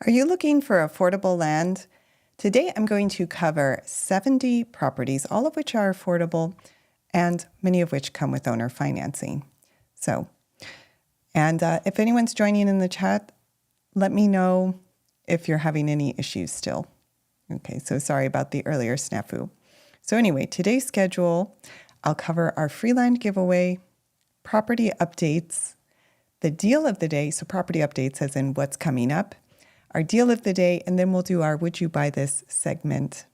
Are you looking for affordable land? Today I'm going to cover 70 properties, all of which are affordable and many of which come with owner financing. If anyone's joining in the chat, let me know if you're having any issues still. Okay, so sorry about the earlier snafu. So anyway, today's schedule, I'll cover our free land giveaway, property updates, the deal of the day, so property updates as in what's coming up, our deal of the day, and then we'll do our Would You Buy This segment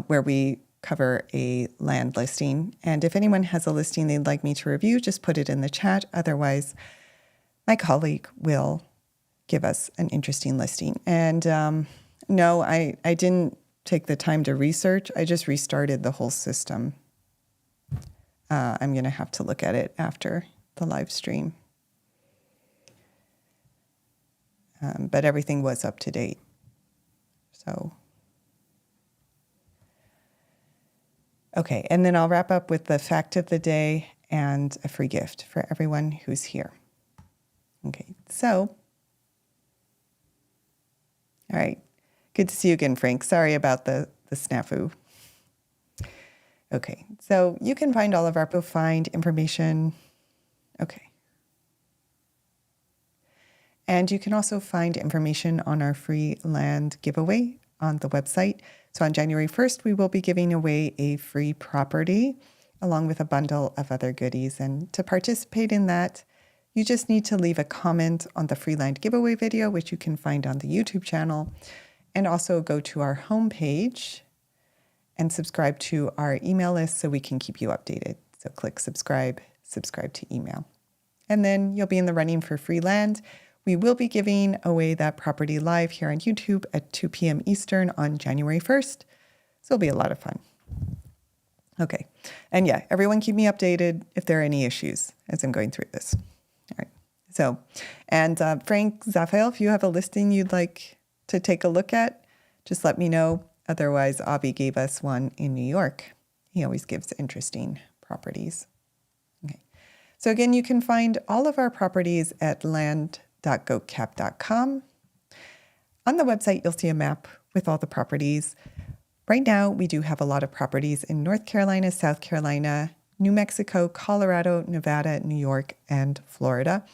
where we cover a land listing. And if anyone has a listing they'd like me to review, just put it in the chat. Otherwise, my colleague will give us an interesting listing. And no, I didn't take the time to research. I just restarted the whole system. I'm going to have to look at it after the live stream. But everything was up to date. So, okay, and then I'll wrap up with the fact of the day and a free gift for everyone who's here. Okay, so, all right, good to see you again, Frank. Sorry about the snafu. Okay, so you can find all of our find information. Okay. And you can also find information on our free land giveaway on the website. So on January 1st, we will be giving away a free property along with a bundle of other goodies. And to participate in that, you just need to leave a comment on the free land giveaway video, which you can find on the YouTube channel, and also go to our homepage and subscribe to our email list so we can keep you updated. So click subscribe to email. And then you'll be in the running for free land. We will be giving away that property live here on YouTube at 2 p.m. Eastern on January 1st. So it'll be a lot of fun. Okay. And yeah, everyone keep me updated if there are any issues as I'm going through this. All right. So, and Frank Zaphael, if you have a listing you'd like to take a look at, just let me know. Otherwise, Avi gave us one in New York. He always gives interesting properties. Okay. So again, you can find all of our properties at land.goatcap.com. On the website, you'll see a map with all the properties. Right now, we do have a lot of properties in North Carolina, South Carolina, New Mexico, Colorado, Nevada, New York, and Florida.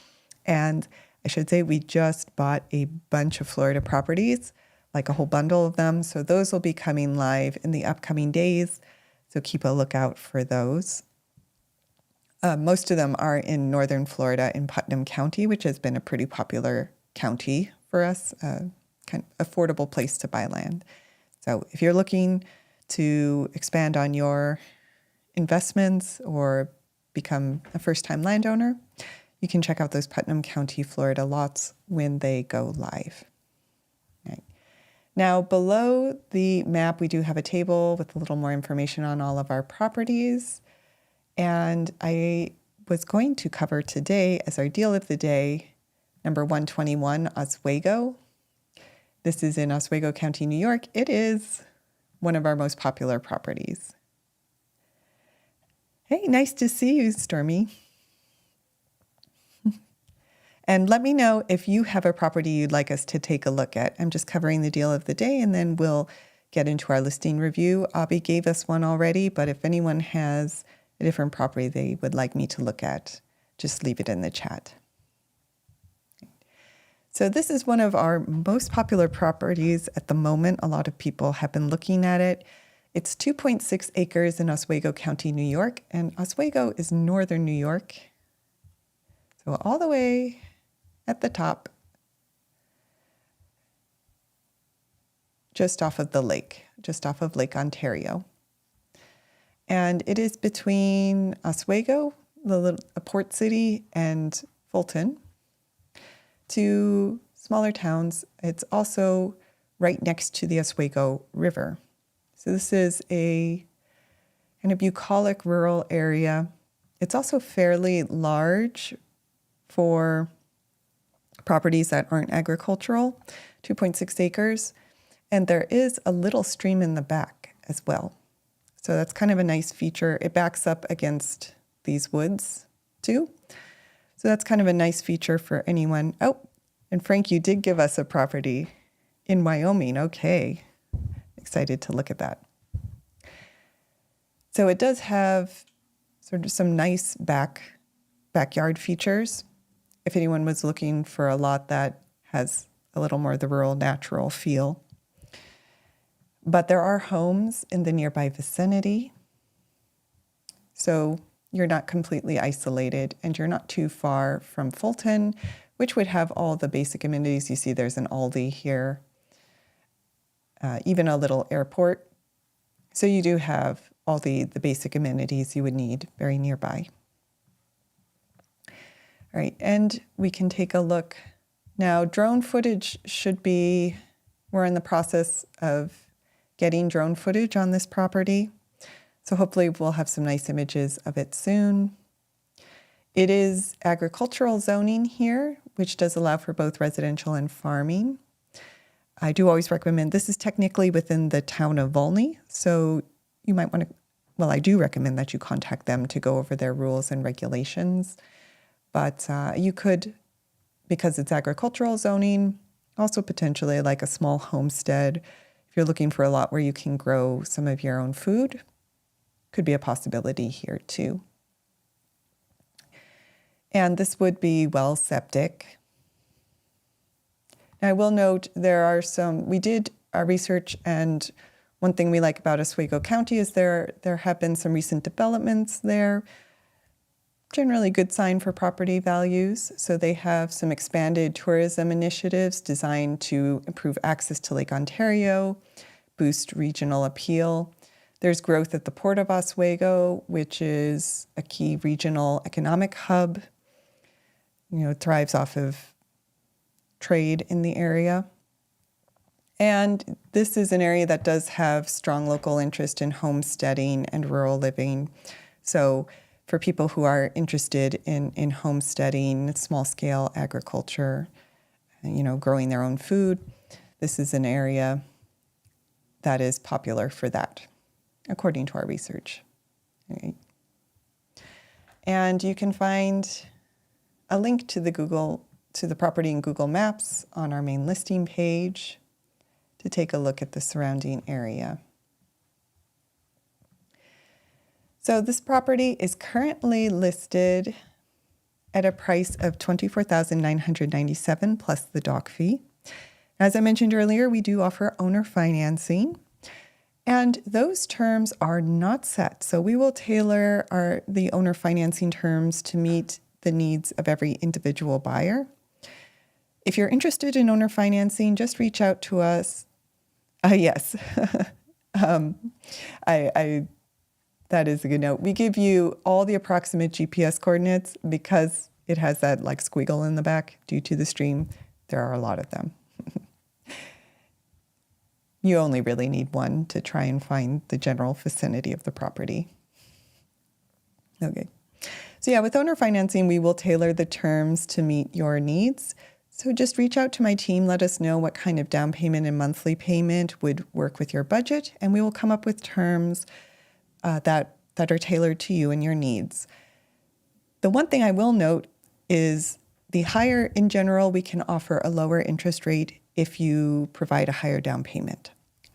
And I should say we just bought a bunch of Florida properties, like a whole bundle of them. So those will be coming live in the upcoming days. So keep a lookout for those. Most of them are in northern Florida in Putnam County, which has been a pretty popular county for us, kind of affordable place to buy land. So if you're looking to expand on your investments or become a first-time landowner, you can check out those Putnam County, Florida lots when they go live. Right. Now, below the map, we do have a table with a little more information on all of our properties. And I was going to cover today as our deal of the day, number 121, Oswego. This is in Oswego County, New York. It is one of our most popular properties. Hey, nice to see you, Stormy. And let me know if you have a property you'd like us to take a look at. I'm just covering the deal of the day, and then we'll get into our listing review. Abby gave us one already, but if anyone has a different property they would like me to look at, just leave it in the chat. So this is one of our most popular properties at the moment. A lot of people have been looking at it. It's 2.6 acres in Oswego County, New York, and Oswego is northern New York. So all the way at the top, just off of the lake, just off of Lake Ontario. And it is between Oswego, a port city, and Fulton, two smaller towns. It's also right next to the Oswego River. So this is a kind of bucolic rural area. It's also fairly large for properties that aren't agricultural, 2.6 acres. And there is a little stream in the back as well. So that's kind of a nice feature. It backs up against these woods too. So that's kind of a nice feature for anyone. Oh, And Frank, you did give us a property in Wyoming. Okay. Excited to look at that. So it does have sort of some nice backyard features. If anyone was looking for a lot that has a little more the rural natural feel. But there are homes in the nearby vicinity. So you're not completely isolated and you're not too far from Fulton, which would have all the basic amenities. You see there's an Aldi here, even a little airport. So you do have all the basic amenities you would need very nearby. All right, and we can take a look. Now, drone footage we're in the process of getting drone footage on this property. So hopefully we'll have some nice images of it soon. It is agricultural zoning here, which does allow for both residential and farming. I do always recommend, this is technically within the town of Volney, so you might want to, well, I do recommend that you contact them to go over their rules and regulations. But you could, because it's agricultural zoning, also potentially like a small homestead. If you're looking for a lot where you can grow some of your own food, could be a possibility here too. And this would be well septic. Now I will note we did our research, and one thing we like about Oswego County is there have been some recent developments there. Generally good sign for property values. So they have some expanded tourism initiatives designed to improve access to Lake Ontario, boost regional appeal. There's growth at the Port of Oswego, which is a key regional economic hub. It thrives off of trade in the area. And this is an area that does have strong local interest in homesteading and rural living. So for people who are interested in homesteading, small-scale agriculture, growing their own food, this is an area that is popular for that, according to our research. Okay. And you can find a link to the property in Google Maps on our main listing page to take a look at the surrounding area. So this property is currently listed at a price of $24,997 plus the dock fee. As I mentioned earlier, we do offer owner financing, and those terms are not set. So we will tailor the owner financing terms to meet the needs of every individual buyer. If you're interested in owner financing, just reach out to us. Yes. That is a good note. We give you all the approximate GPS coordinates because it has that like squiggle in the back due to the stream. There are a lot of them. You only really need one to try and find the general vicinity of the property. Okay. So yeah, with owner financing, we will tailor the terms to meet your needs. So just reach out to my team, let us know what kind of down payment and monthly payment would work with your budget, and we will come up with terms that are tailored to you and your needs. The one thing I will note is the higher, in general, we can offer a lower interest rate if you provide a higher down payment.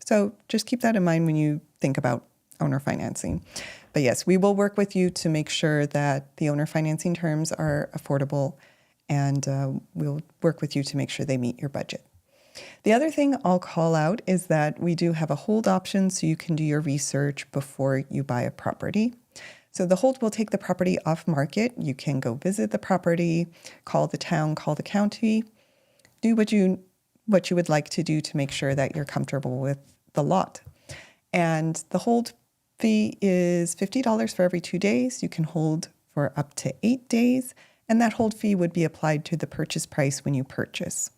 So just keep that in mind when you think about owner financing. But yes, we will work with you to make sure that the owner financing terms are affordable, and we'll work with you to make sure they meet your budget. The other thing I'll call out is that we do have a hold option so you can do your research before you buy a property. So the hold will take the property off market. You can go visit the property, call the town, call the county, do what you would like to do to make sure that you're comfortable with the lot. And the hold fee is $50 for every 2 days. You can hold for up to 8 days, and that hold fee would be applied to the purchase price when you purchase.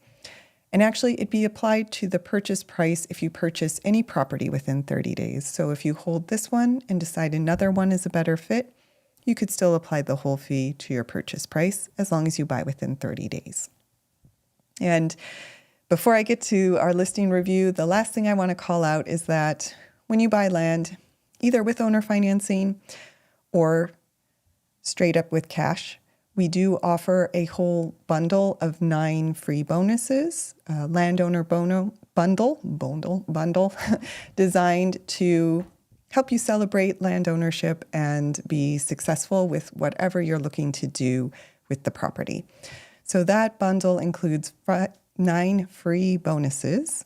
And actually, it'd be applied to the purchase price if you purchase any property within 30 days. So if you hold this one and decide another one is a better fit, you could still apply the whole fee to your purchase price as long as you buy within 30 days. And before I get to our listing review, the last thing I want to call out is that when you buy land, either with owner financing or straight up with cash, We do offer a whole bundle of 9 free bonuses, landowner bundle designed to help you celebrate land ownership and be successful with whatever you're looking to do with the property. So that bundle includes 9 free bonuses.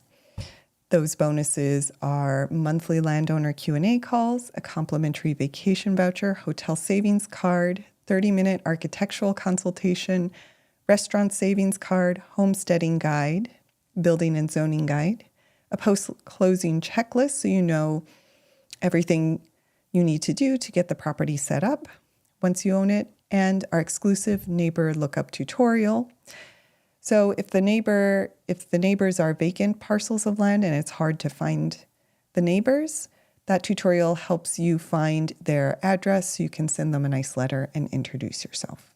Those bonuses are monthly landowner Q&A calls, a complimentary vacation voucher, hotel savings card, 30-minute architectural consultation, restaurant savings card, homesteading guide, building and zoning guide, a post-closing checklist so you know everything you need to do to get the property set up once you own it, and our exclusive neighbor lookup tutorial. So if the neighbors are vacant parcels of land and it's hard to find the neighbors, that tutorial helps you find their address so you can send them a nice letter and introduce yourself.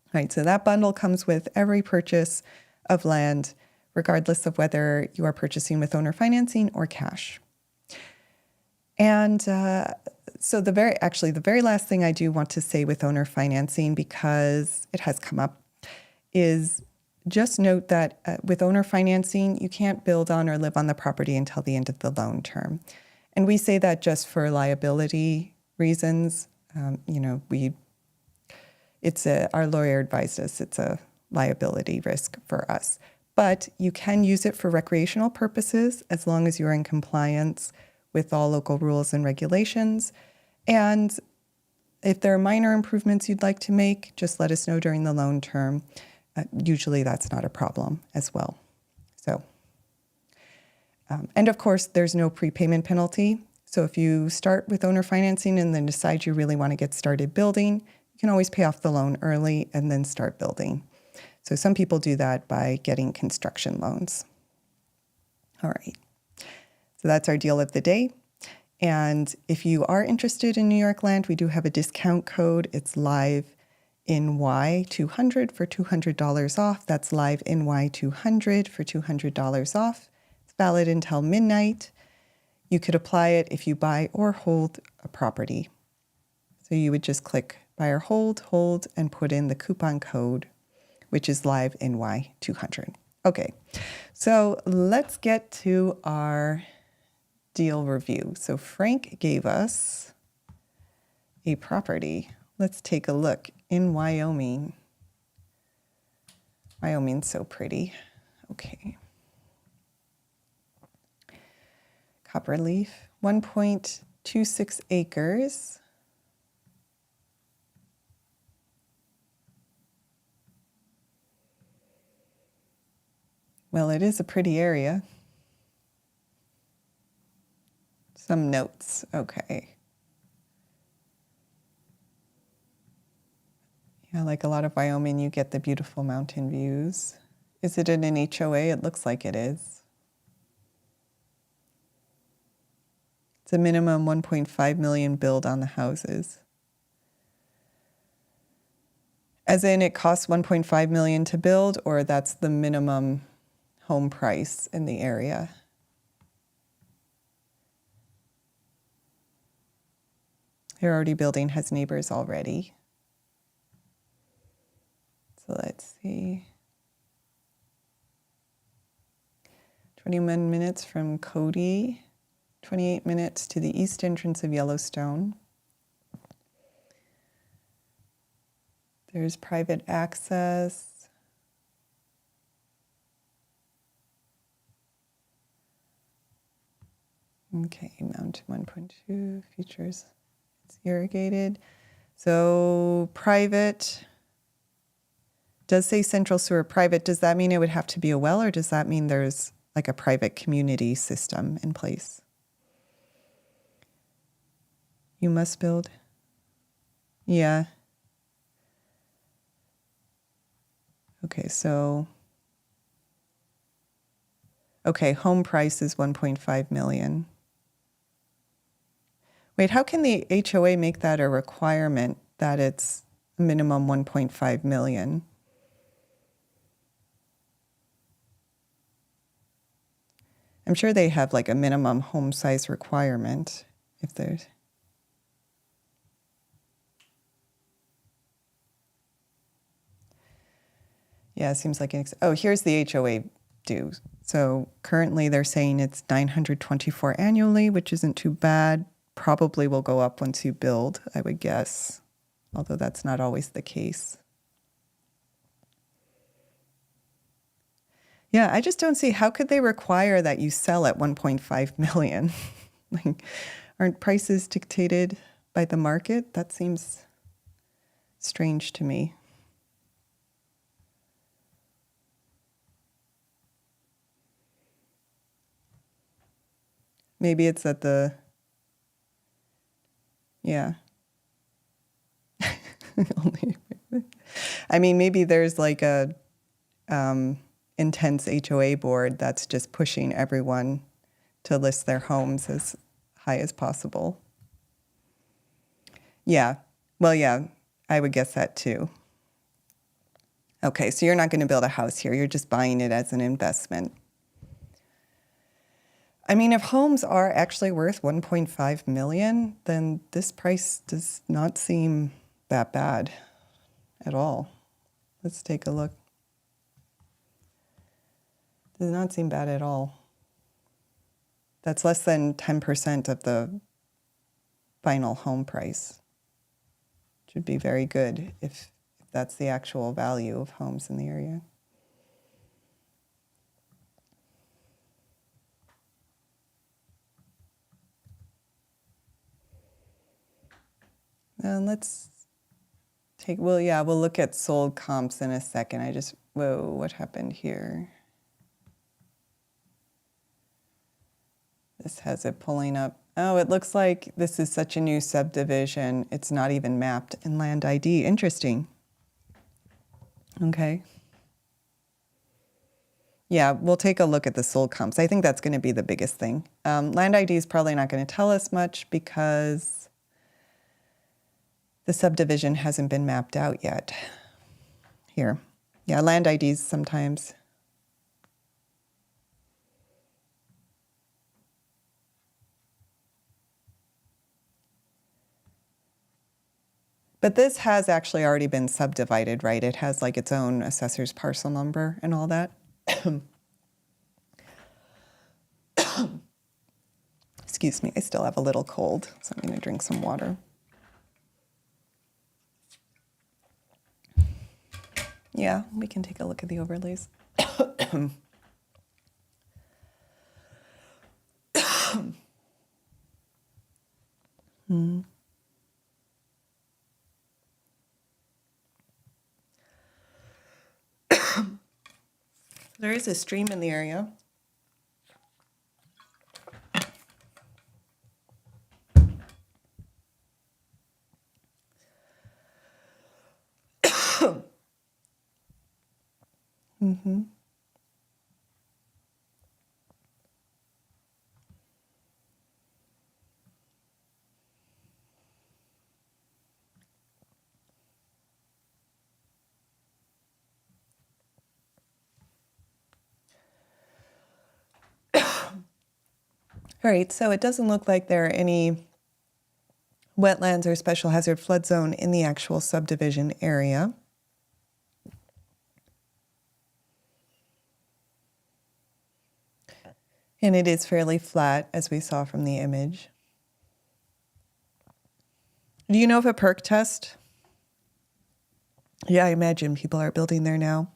All right, so that bundle comes with every purchase of land, regardless of whether you are purchasing with owner financing or cash. And so the very last thing I do want to say with owner financing, because it has come up, is just note that with owner financing, you can't build on or live on the property until the end of the loan term. And we say that just for liability reasons. Our lawyer advised us it's a liability risk for us. But you can use it for recreational purposes as long as you're in compliance with all local rules and regulations. And if there are minor improvements you'd like to make, just let us know during the loan term. Usually that's not a problem as well. And of course, there's no prepayment penalty. So if you start with owner financing and then decide you really want to get started building, you can always pay off the loan early and then start building. So some people do that by getting construction loans. All right. So that's our deal of the day. And if you are interested in New York land, we do have a discount code. It's LiveNY200 for $200 off. That's LiveNY200 for $200 off. It's valid until midnight. You could apply it if you buy or hold a property. So you would just click buy or hold, and put in the coupon code, which is LiveNY200. Okay, so let's get to our deal review. So Frank gave us a property. Let's take a look in Wyoming. Wyoming's so pretty. Okay. Copperleaf, 1.26 acres. Well, it is a pretty area. Some notes, okay. Yeah, like a lot of Wyoming, you get the beautiful mountain views. Is it in an HOA? It looks like it is. It's a minimum 1.5 million build on the houses. As in it costs 1.5 million to build, or that's the minimum home price in the area? They're already building, has neighbors already. So let's see. 21 minutes from Cody, 28 minutes to the east entrance of Yellowstone. There's private access. Okay, Mountain 1.2 features. It's irrigated. So private, does say central sewer private. Does that mean it would have to be a well, or does that mean there's like a private community system in place? You must build. Yeah. Okay, so, okay, home price is 1.5 million. Wait, how can the HOA make that a requirement that it's minimum 1.5 million? I'm sure they have like a minimum home size requirement if there's. Yeah, it seems like here's the HOA due. So currently they're saying it's $924 annually, which isn't too bad. Probably will go up once you build, I would guess, although that's not always the case. Yeah, I just don't see how could they require that you sell at 1.5 million? Like, aren't prices dictated by the market? That seems strange to me. Maybe it's at yeah. I mean, maybe there's like a intense HOA board that's just pushing everyone to list their homes as high as possible. Yeah. Well, yeah, I would guess that too. Okay, so you're not going to build a house here. You're just buying it as an investment. I mean, if homes are actually worth 1.5 million, then this price does not seem that bad at all. Let's take a look. Does not seem bad at all. That's less than 10% of the final home price. Should be very good if that's the actual value of homes in the area. And let's take, we'll look at sold comps in a second. Whoa, what happened here? This has it pulling up. Oh, it looks like this is such a new subdivision. It's not even mapped in Land ID. Interesting. Okay. Yeah, we'll take a look at the sold comps. I think that's going to be the biggest thing. Land ID is probably not going to tell us much because the subdivision hasn't been mapped out yet. Here. Yeah, land IDs sometimes. But this has actually already been subdivided, right? It has like its own assessor's parcel number and all that. Excuse me, I still have a little cold, so I'm going to drink some water. Yeah, we can take a look at the overlays. There is a stream in the area. Mm-hmm. All right, so it doesn't look like there are any wetlands or special hazard flood zone in the actual subdivision area. And it is fairly flat, as we saw from the image. Do you know of a perk test? Yeah, I imagine people are building there now.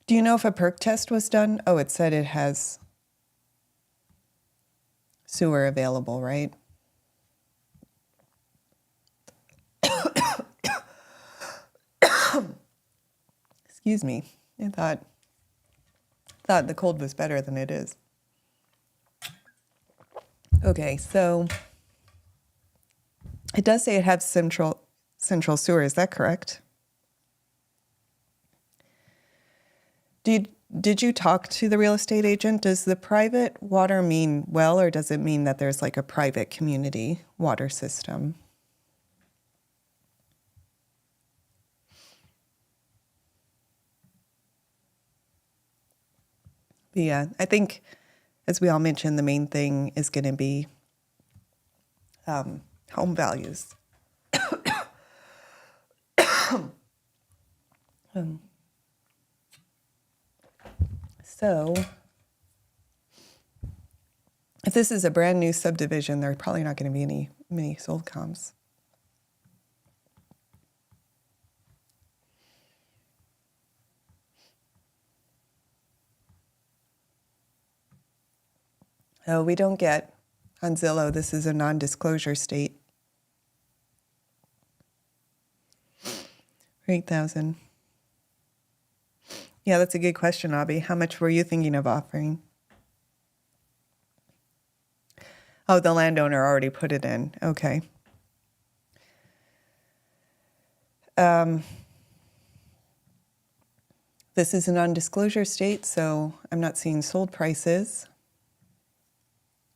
Do you know if a perk test was done? Oh, it said it has sewer available, right? Excuse me. I thought the cold was better than it is. Okay, so it does say it has central sewer. Is that correct? Did you talk to the real estate agent? Does the private water mean well, or does it mean that there's like a private community water system? But yeah, I think, as we all mentioned, the main thing is going to be home values. So if this is a brand new subdivision, there are probably not going to be many sold comps. Oh, we don't get on Zillow. This is a non-disclosure state. 8,000. Yeah, that's a good question, Abby. How much were you thinking of offering? Oh, the landowner already put it in. Okay. This is a non-disclosure state, so I'm not seeing sold prices.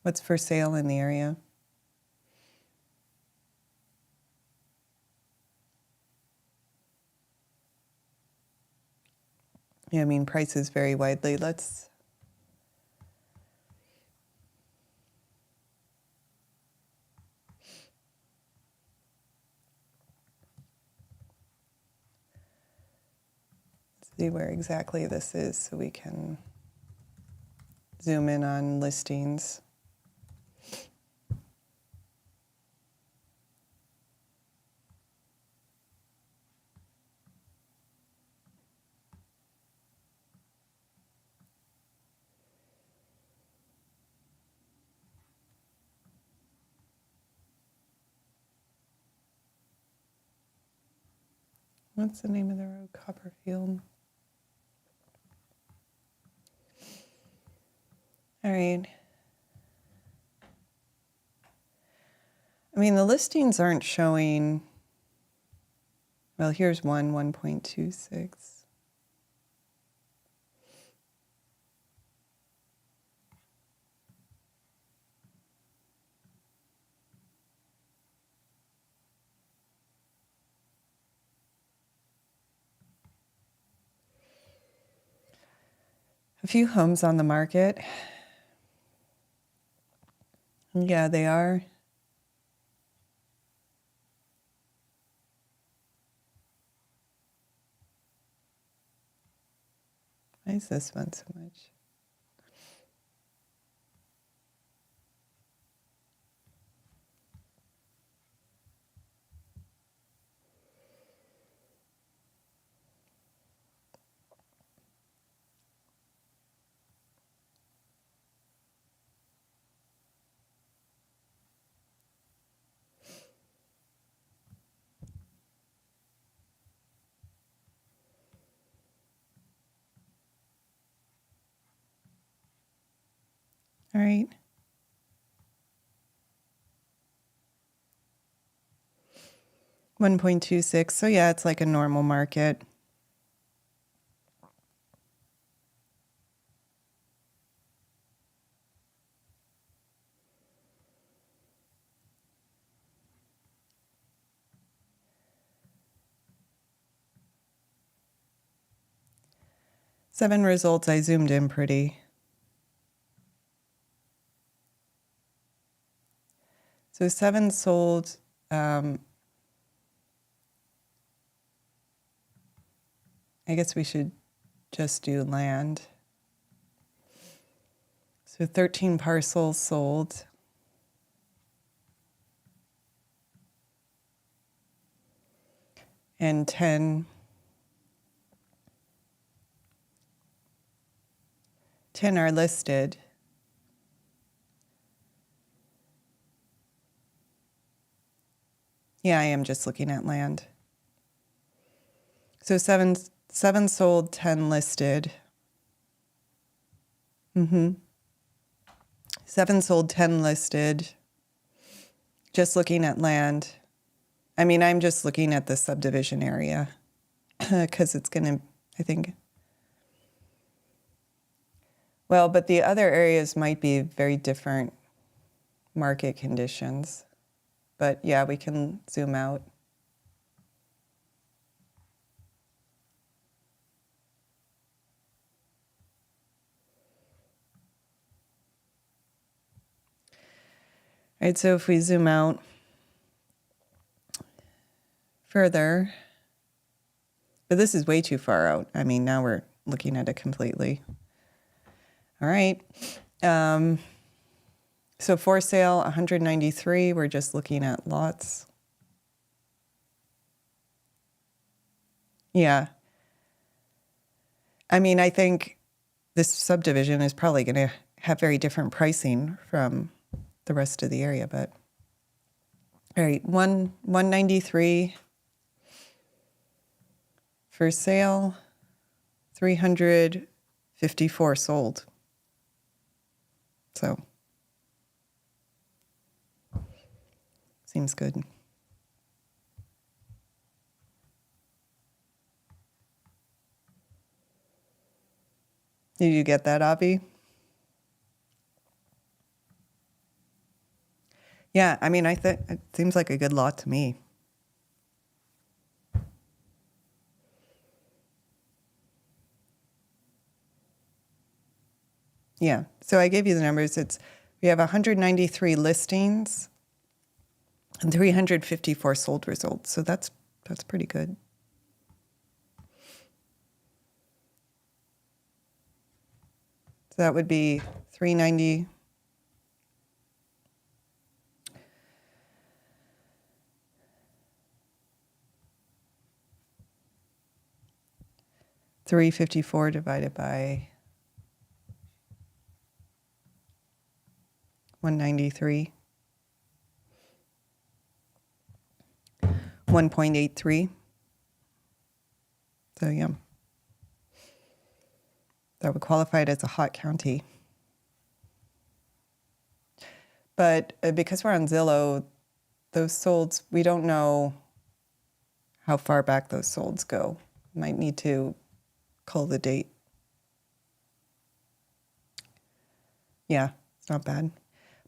What's for sale in the area? Yeah, I mean, prices vary widely. Let's see where exactly this is so we can zoom in on listings. What's the name of the road? Copperfield. All right. I mean, the listings aren't showing. Well, here's 1.26. A few homes on the market. Yeah, they are. Why is this one so much? All right. $1.26. So yeah, it's like a normal market. Seven results. I zoomed in pretty. So 7 sold. I guess we should just do land. So 13 parcels sold. And 10 are listed. Yeah, I am just looking at land. So seven sold, 10 listed. 7 sold, 10 listed. Just looking at land. I mean, I'm just looking at the subdivision area because it's going to, I think. Well, but the other areas might be very different market conditions. But yeah, we can zoom out. All right, so if we zoom out further, But this is way too far out. I mean, now we're looking at it completely. All right. So for sale, 193. We're just looking at lots. Yeah. I mean, I think this subdivision is probably going to have very different pricing from the rest of the area, but all right, 193 for sale, 354 sold. So seems good. Did you get that, Avi? Yeah, I mean, I think it seems like a good lot to me. Yeah, so I gave you the numbers. We have 193 listings and 354 sold results. So that's pretty good. So that would be 390. $354 divided by 193. 1.83. So yeah, that would qualify it as a hot county. But because we're on Zillow, those solds, we don't know how far back those solds go. Might need to call the date. Yeah, it's not bad.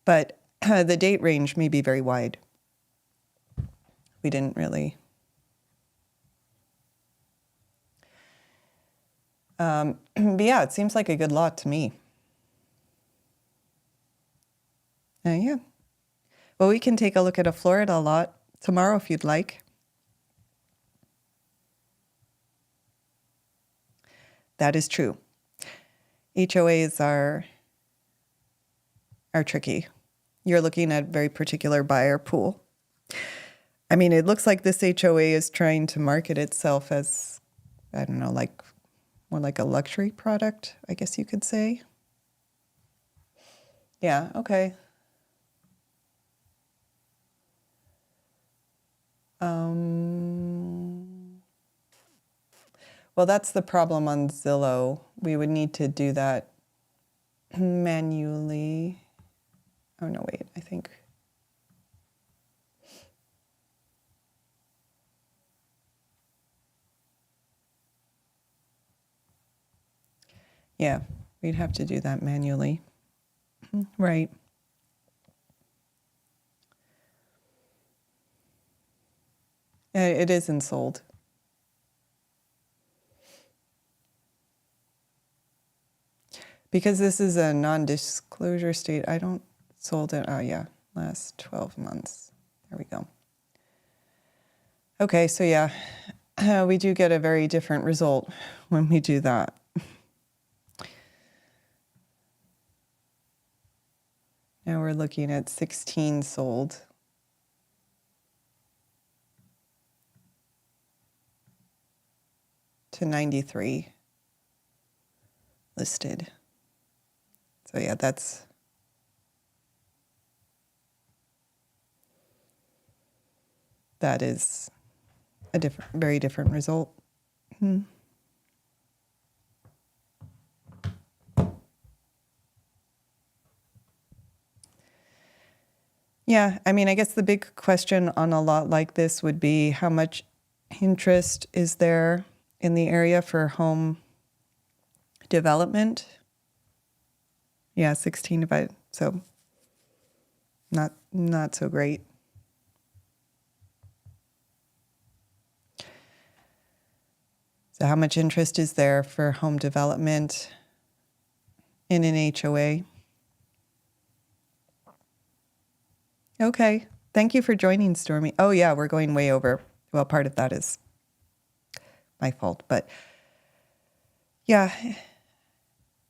But the date range may be very wide. We didn't really. But yeah, it seems like a good lot to me. Yeah. Well, we can take a look at a Florida lot tomorrow if you'd like. That is true. HOAs are tricky. You're looking at a very particular buyer pool. I mean, it looks like this HOA is trying to market itself as, I don't know, like more like a luxury product, I guess you could say. Yeah, okay. Well, that's the problem on Zillow. We would need to do that manually. Oh, no, wait, I think. Yeah, we'd have to do that manually. Right. It isn't sold. Because this is a non-disclosure state, I don't sold it. Oh, yeah, last 12 months. There we go. Okay, so yeah, we do get a very different result when we do that. Now we're looking at 16 sold. To 93 listed. So yeah, that is a very different result. Yeah, I mean, I guess the big question on a lot like this would be how much interest is there in the area for home development? Yeah, 16 divided, so not so great. So how much interest is there for home development in an HOA? Okay, thank you for joining, Stormy. Oh yeah, we're going way over. Well, part of that is my fault. But yeah,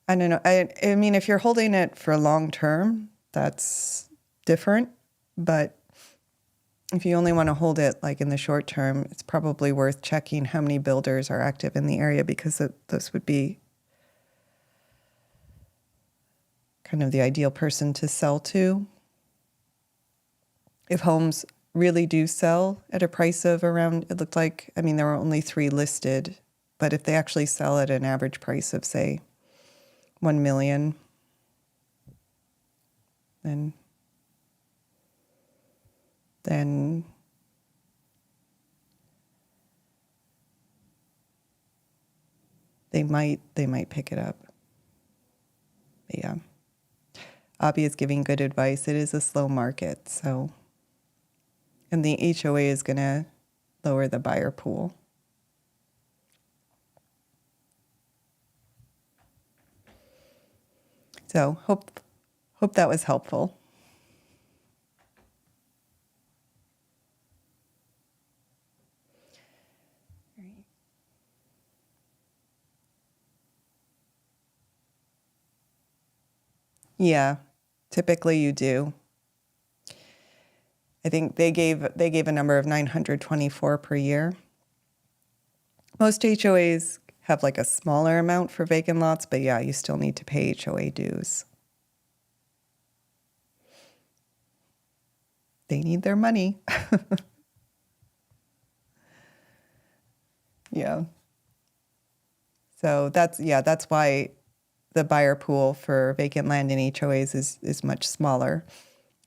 I don't know. I mean, if you're holding it for long term, that's different. But if you only want to hold it like in the short term, it's probably worth checking how many builders are active in the area, because those would be kind of the ideal person to sell to. If homes really do sell at a price of around, it looked like, I mean, there were only 3 listed, but if they actually sell at an average price of, say, 1 million, then they might pick it up. But yeah, Abhi is giving good advice. It is a slow market, so, and the HOA is going to lower the buyer pool. So hope that was helpful. Yeah, typically you do. I think they gave a number of 924 per year. Most HOAs have like a smaller amount for vacant lots, but yeah, you still need to pay HOA dues. They need their money. Yeah. So that's why the buyer pool for vacant land in HOAs is much smaller,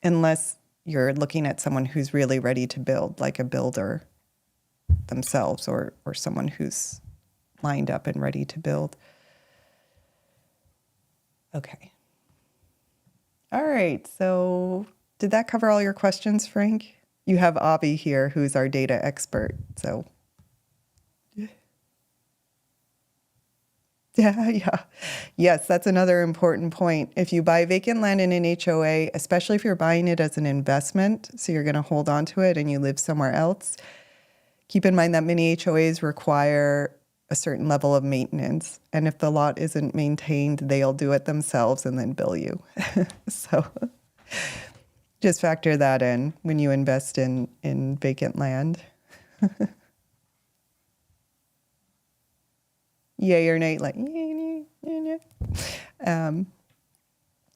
unless you're looking at someone who's really ready to build, like a builder themselves, or someone who's lined up and ready to build. Okay. All right. So did that cover all your questions, Frank? You have Abhi here, who's our data expert. So yeah. Yes, that's another important point. If you buy vacant land in an HOA, especially if you're buying it as an investment, so you're going to hold on to it and you live somewhere else, keep in mind that many HOAs require a certain level of maintenance. And if the lot isn't maintained, they'll do it themselves and then bill you. So just factor that in when you invest in vacant land. Yay or nay, like,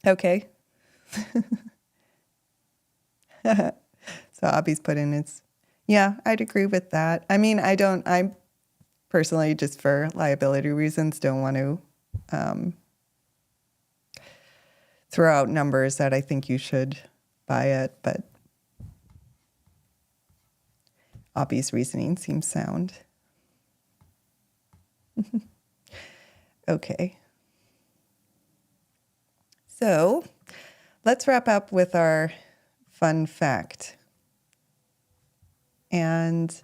okay. So Abhi's put in its, yeah, I'd agree with that. I mean, I personally, just for liability reasons, don't want to throw out numbers that I think you should buy it, but Abhi's reasoning seems sound. Okay. So let's wrap up with our fun fact. And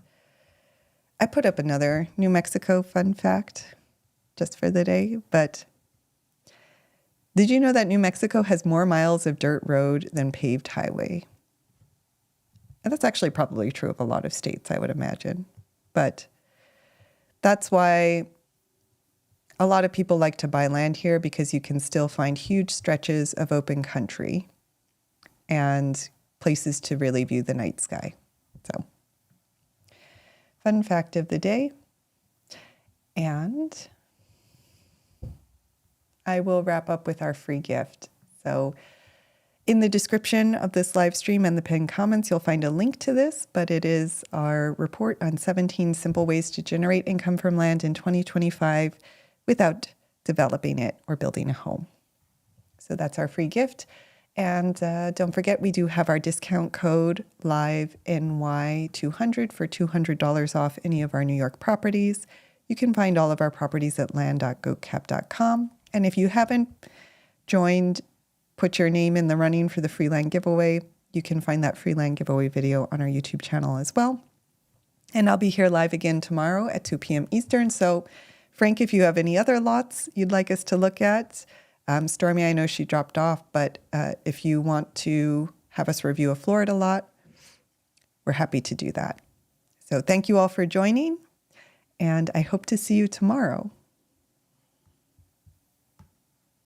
I put up another New Mexico fun fact just for the day, but did you know that New Mexico has more miles of dirt road than paved highway? And that's actually probably true of a lot of states, I would imagine. But that's why a lot of people like to buy land here, because you can still find huge stretches of open country and places to really view the night sky. So, fun fact of the day. And I will wrap up with our free gift. So in the description of this live stream and the pinned comments, you'll find a link to this, but it is our report on 17 simple ways to generate income from land in 2025 without developing it or building a home. So that's our free gift. And don't forget, we do have our discount code LIVENY200 for $200 off any of our New York properties. You can find all of our properties at land.goatcap.com. And if you haven't joined, put your name in the running for the free land giveaway, you can find that free land giveaway video on our YouTube channel as well. And I'll be here live again tomorrow at 2 p.m. Eastern. So Frank, if you have any other lots you'd like us to look at, Stormy, I know she dropped off, but if you want to have us review a Florida lot, we're happy to do that. So thank you all for joining, and I hope to see you tomorrow.